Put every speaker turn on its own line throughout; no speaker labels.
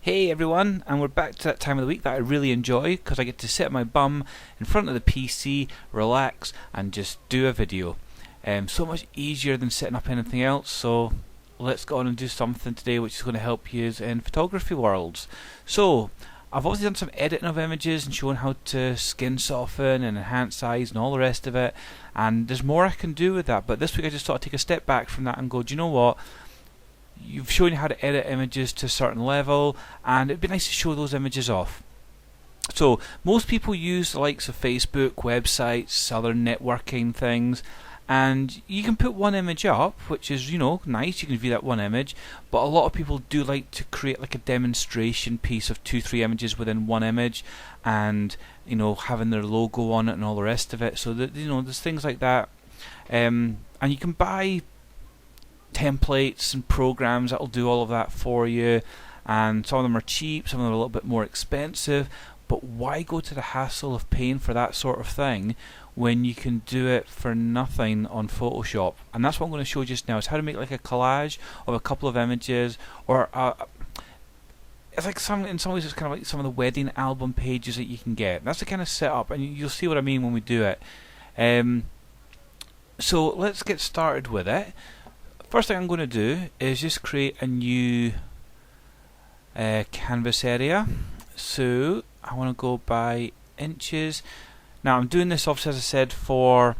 Hey everyone, and we're back to that time of the week that I really enjoy because I get to sit on my bum in front of the PC, relax, and just do a video. So much easier than setting up anything else, so let's go on and do something today which is going to help you in photography worlds. So, I've obviously done some editing of images and shown how to skin soften and enhance size and all the rest of it, and there's more I can do with that, but this week I just thought I'd take a step back from that and go, do you know what? You've shown you how to edit images to a certain level, and it'd be nice to show those images off. So most people use the likes of Facebook, websites, other networking things, and you can put one image up, which is, you know, nice, you can view that one image, but a lot of people do like to create like a demonstration piece of 2-3 images within one image, and, you know, having their logo on it and all the rest of it. So that, you know, there's things like that, and you can buy templates and programs that'll do all of that for you, and some of them are cheap, some of them are a little bit more expensive, but why go to the hassle of paying for that sort of thing when you can do it for nothing on Photoshop? And that's what I'm going to show you just now, is how to make like a collage of a couple of images, or it's like in some ways it's kind of like some of the wedding album pages that you can get. That's the kind of setup, and you'll see what I mean when we do it. So let's get started with it. First thing I'm going to do is just create a new canvas area. So I want to go by inches. Now I'm doing this obviously, as I said, for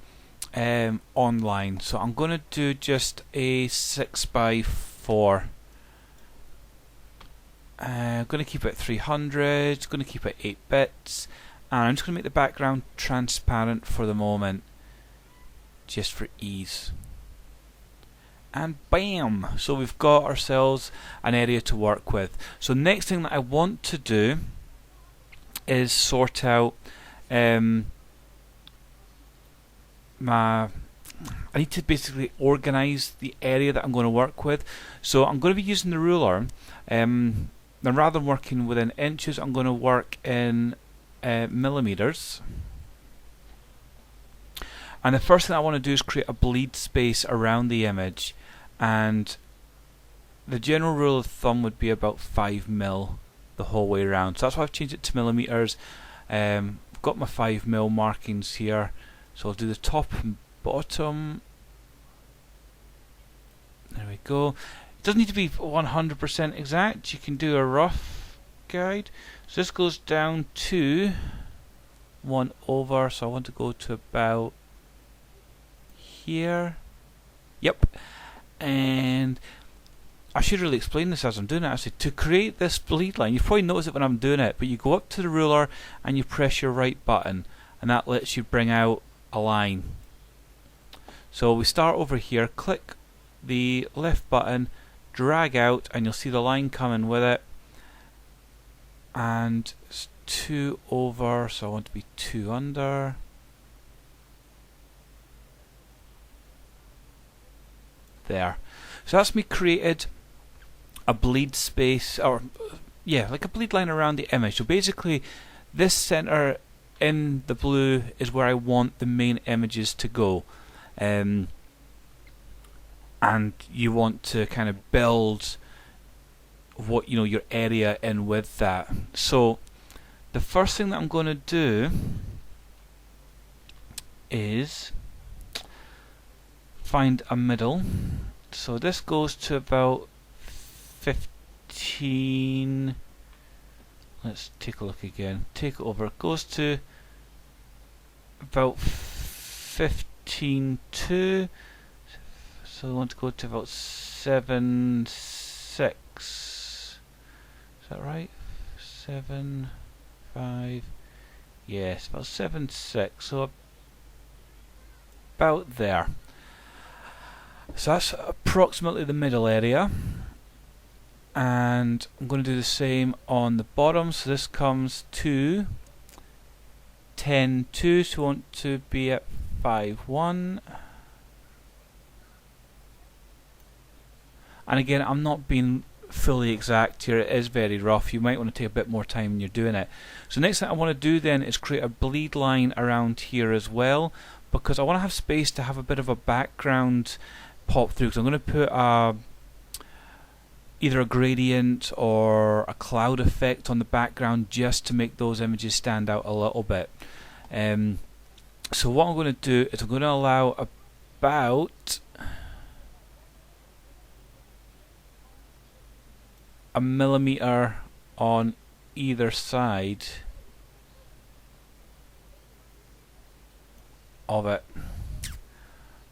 online. So I'm going to do just a 6x4. I'm going to keep it 300. Going to keep it 8 bits, and I'm just going to make the background transparent for the moment, just for ease. And bam! So we've got ourselves an area to work with. So next thing that I want to do is sort out I need to basically organize the area that I'm going to work with. So I'm going to be using the ruler. Then rather than working within inches, I'm going to work in millimeters. And the first thing I want to do is create a bleed space around the image, and the general rule of thumb would be about 5 mil the whole way around. So that's why I've changed it to millimeters. I've got my 5 mil markings here, so I'll do the top and bottom. There we go. It doesn't need to be 100% exact, you can do a rough guide. So this goes down to 1 over, so I want to go to about here. Yep. And I should really explain this as I'm doing it actually. To create this bleed line, you probably notice it when I'm doing it, but you go up to the ruler and you press your right button, and that lets you bring out a line. So we start over here, click the left button, drag out, and you'll see the line coming with it. And it's 2 over, so I want to be 2 under. There. So that's me created a bleed space, or yeah, like a bleed line around the image. So basically this center in the blue is where I want the main images to go, and you want to kind of build what, you know, your area in with that. So the first thing that I'm going to do is find a middle. So this goes to about 15. Let's take a look again. Take it over. It goes to about 15.2. So we want to go to about 7.6. Is that right? 7.5. Yes, about 7.6. So about there. So that's approximately the middle area, and I'm going to do the same on the bottom. So this comes to 10.2, so we want to be at 5.1. And again, I'm not being fully exact here, it is very rough. You might want to take a bit more time when you're doing it. So next thing I want to do then is create a bleed line around here as well, because I want to have space to have a bit of a background pop through, because I'm going to put either a gradient or a cloud effect on the background just to make those images stand out a little bit. So what I'm going to do is I'm going to allow about a millimeter on either side of it.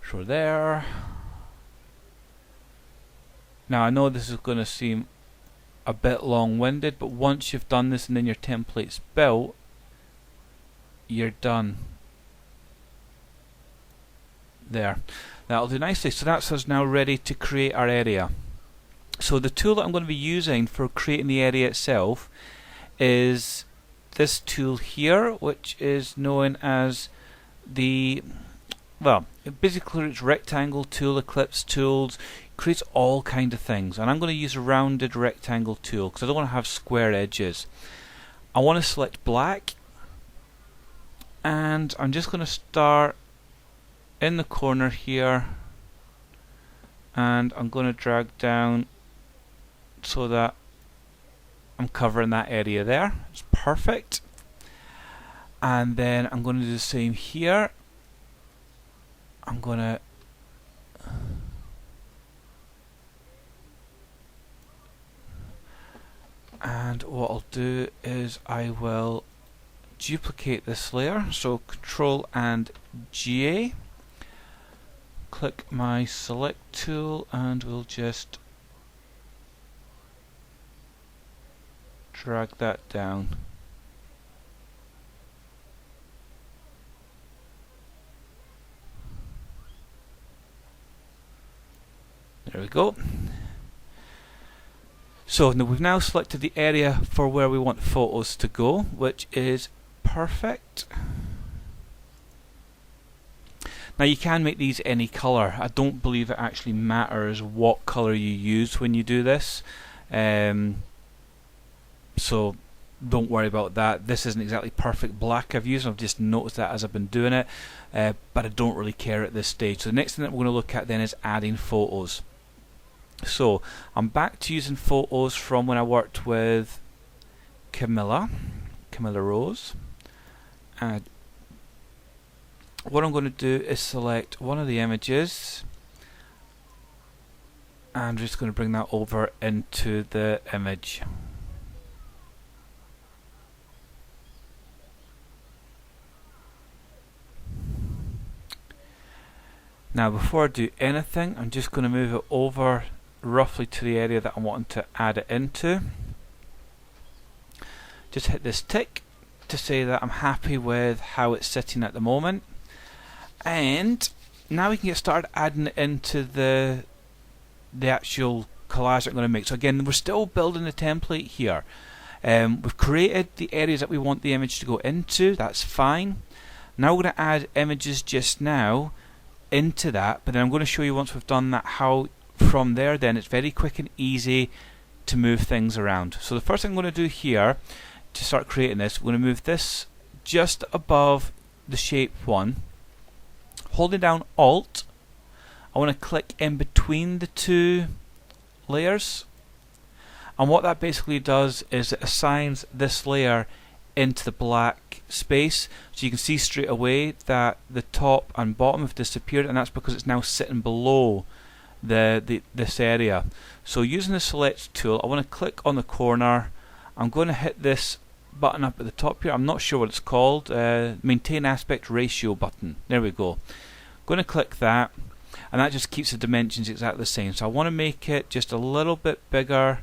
So there. Now I know this is going to seem a bit long-winded, but once you've done this and then your template's built, you're done. There. That'll do nicely. So that's us now ready to create our area. So the tool that I'm going to be using for creating the area itself is this tool here, which is known as the, well, it basically creates rectangle tool, ellipse tools, creates all kind of things. And I'm going to use a rounded rectangle tool because I don't want to have square edges. I want to select black, and I'm just going to start in the corner here, and I'm going to drag down so that I'm covering that area there. It's perfect. And then I'm going to do the same here. I'm going to and what I'll do is I will duplicate this layer, so Control and J, click my select tool, and we'll just drag that down. There we go. So now we've now selected the area for where we want photos to go, which is perfect. Now you can make these any colour. I don't believe it actually matters what colour you use when you do this. So don't worry about that. This isn't exactly perfect black I've used. I've just noticed that as I've been doing it, but I don't really care at this stage. So the next thing that we're going to look at then is adding photos. So I'm back to using photos from when I worked with Camilla Rose. And what I'm going to do is select one of the images, and I'm just going to bring that over into the image. Now before I do anything, I'm just going to move it over roughly to the area that I want to add it into. Just hit this tick to say that I'm happy with how it's sitting at the moment, and now we can get started adding it into the actual collage that I'm going to make. So again, we're still building the template here. We've created the areas that we want the image to go into. That's fine. Now we're going to add images just now into that, but then I'm going to show you once we've done that how from there then it's very quick and easy to move things around. So the first thing I'm going to do here to start creating this, we're going to move this just above the shape one. Holding down Alt, I want to click in between the two layers, and what that basically does is it assigns this layer into the black space, so you can see straight away that the top and bottom have disappeared, and that's because it's now sitting below this area. So using the select tool, I want to click on the corner. I'm going to hit this button up at the top here. I'm not sure what it's called. Maintain aspect ratio button. There we go. Going to click that, and that just keeps the dimensions exactly the same. So I want to make it just a little bit bigger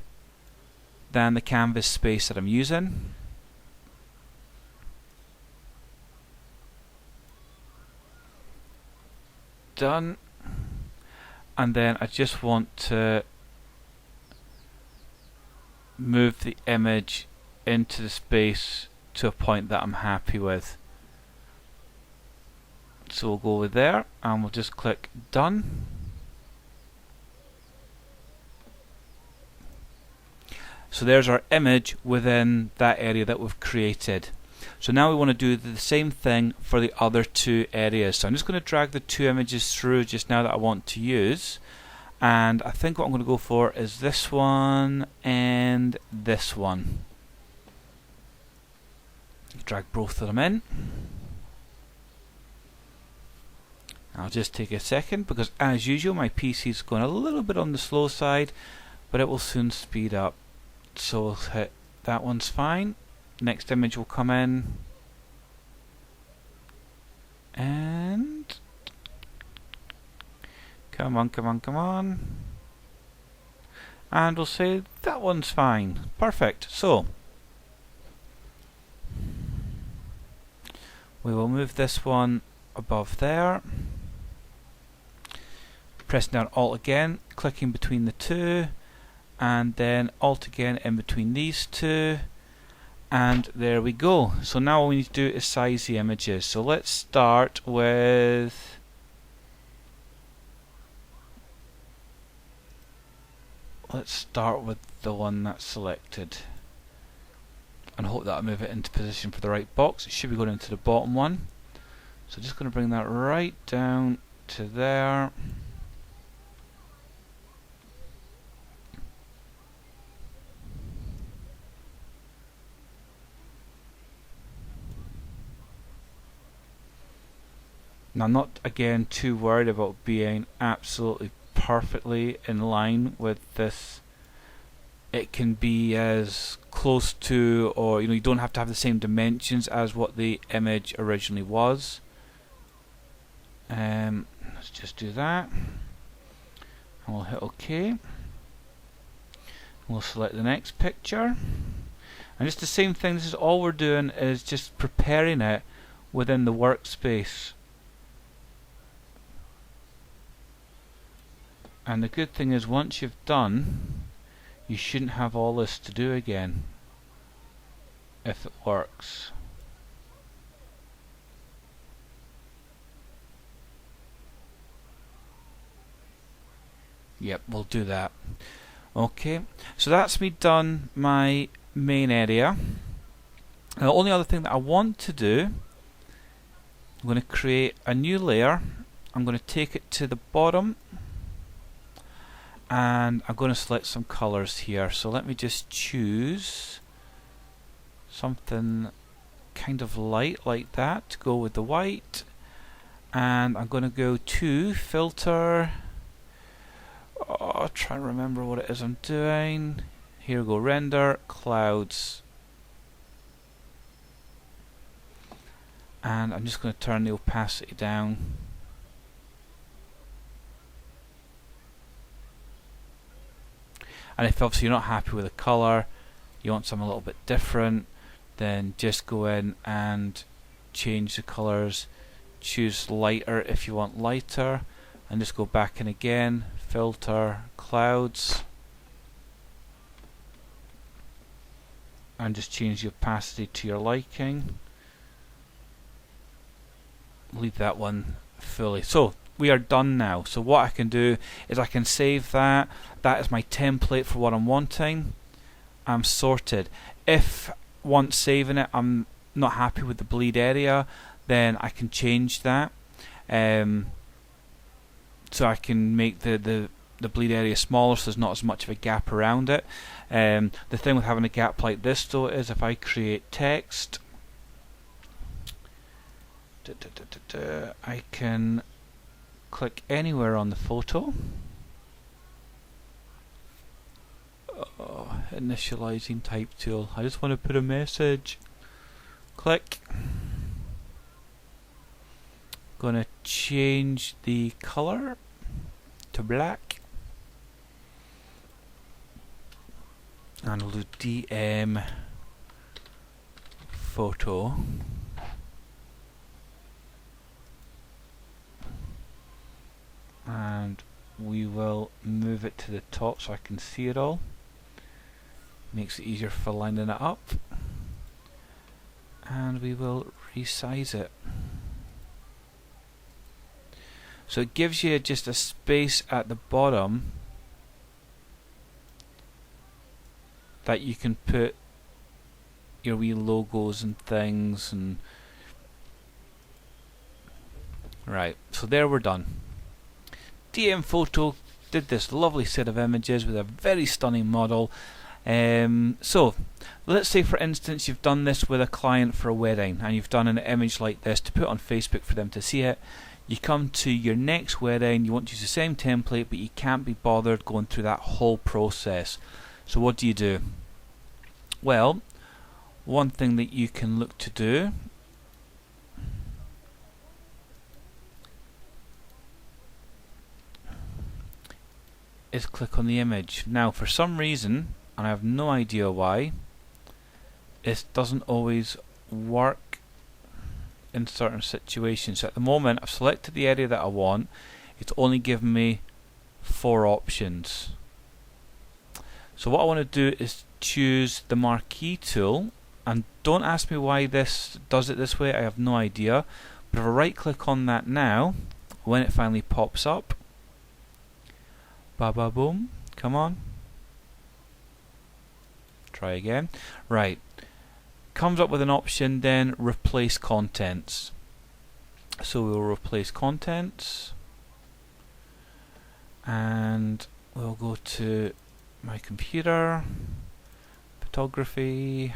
than the canvas space that I'm using. Done. And then I just want to move the image into the space to a point that I'm happy with. So we'll go with there, and we'll just click done. So there's our image within that area that we've created. So now we want to do the same thing for the other two areas. So I'm just going to drag the two images through just now that I want to use, and I think what I'm going to go for is this one and this one. Drag both of them in. I'll just take a second because, as usual, my PC is going a little bit on the slow side, but it will soon speed up. So we'll hit that one's fine. Next image will come in, and come on, come on, come on, and we'll say that one's fine. Perfect. So we will move this one above there. Pressing down Alt again, clicking between the two, and then Alt again in between these two, and there we go. So now all we need to do is size the images. So let's start with the one that's selected, and hope that'll move it into position for the right box. It should be going into the bottom one. So just going to bring that right down to there. Now, I'm not again too worried about being absolutely perfectly in line with this. It can be as close to, or you don't have to have the same dimensions as what the image originally was. Let's just do that, and we'll hit OK. We'll select the next picture, and just the same thing. This is all we're doing, is just preparing it within the workspace. And the good thing is, once you've done, you shouldn't have all this to do again, if it works. Yep, we'll do that. Okay, so that's me done my main area. Now, the only other thing that I want to do, I'm going to create a new layer. I'm going to take it to the bottom, and I'm going to select some colors here. So let me just choose something kind of light like that to go with the white, and I'm going to go to filter. I'll try and remember what it is I'm doing. Here we go, render clouds, and I'm just going to turn the opacity down. And if obviously you're not happy with the colour, you want something a little bit different, then just go in and change the colours. Choose lighter if you want lighter, and just go back in again, filter, clouds, and just change the opacity to your liking. Leave that one fully. So we are done now. So what I can do is I can save that. That is my template for what I'm wanting. I'm sorted. If once saving it I'm not happy with the bleed area, then I can change that. So I can make the bleed area smaller, so there's not as much of a gap around it. The thing with having a gap like this though is, if I create text, I can click anywhere on the photo. Initializing type tool. I just want to put a message. Click. Gonna change the color to black, and we'll do DMPhoto. And we will move it to the top so I can see it all. Makes it easier for lining it up. And we will resize it. So it gives you just a space at the bottom that you can put your wee logos and things. And right, so there we're done. DMPhoto did this lovely set of images with a very stunning model. So let's say for instance you've done this with a client for a wedding and you've done an image like this to put on Facebook for them to see it. You come to your next wedding, you want to use the same template but you can't be bothered going through that whole process. So what do you do? Well, one thing that you can look to do is click on the image. Now for some reason, and I have no idea why, it doesn't always work in certain situations. So at the moment I've selected the area that I want, it's only given me 4 options. So what I want to do is choose the Marquee Tool, and don't ask me why this does it this way, I have no idea, but if I right click on that now, when it finally pops up, ba ba boom, come on, try again, right, comes up with an option then, replace contents. So we'll replace contents and we'll go to my computer, photography,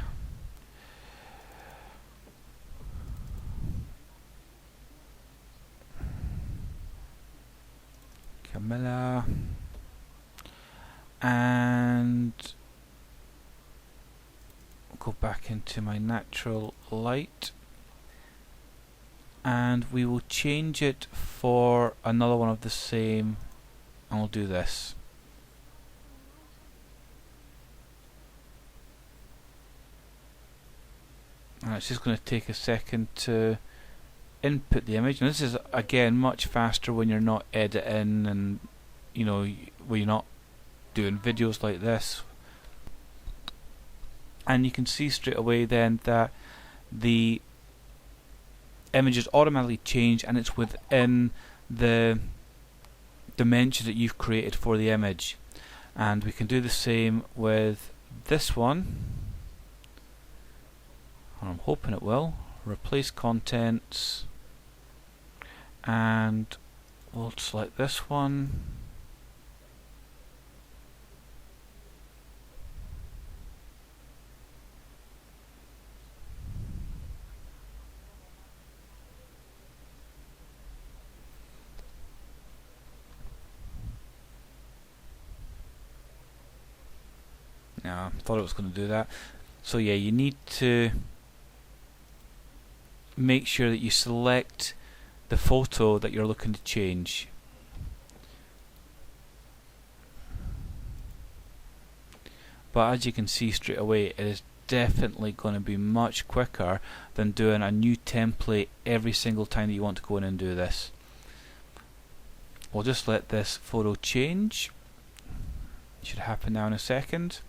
Camilla, and go back into my natural light and we will change it for another one of the same, and we'll do this. And it's just going to take a second to input the image, and this is again much faster when you're not editing and you know when you're not doing videos like this. And you can see straight away then that the image is automatically changed and it's within the dimension that you've created for the image. And we can do the same with this one, and I'm hoping it will. Replace contents, and we'll select this one. Yeah, I thought it was going to do that. So yeah, you need to make sure that you select the photo that you're looking to change. But as you can see straight away, it is definitely going to be much quicker than doing a new template every single time that you want to go in and do this. We'll just let this photo change. It should happen now in a second.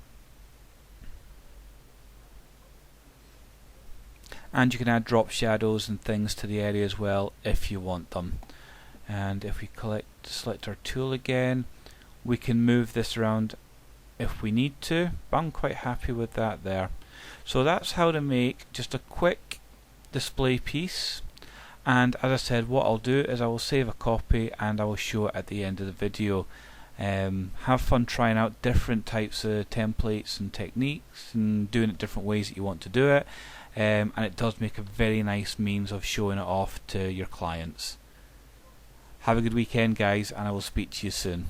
And you can add drop shadows and things to the area as well if you want them. And if we select our tool again, we can move this around if we need to, but I'm quite happy with that there. So that's how to make just a quick display piece. And as I said, what I'll do is I will save a copy and I will show it at the end of the video. Have fun trying out different types of templates and techniques and doing it different ways that you want to do it. And it does make a very nice means of showing it off to your clients. Have a good weekend guys, and I will speak to you soon.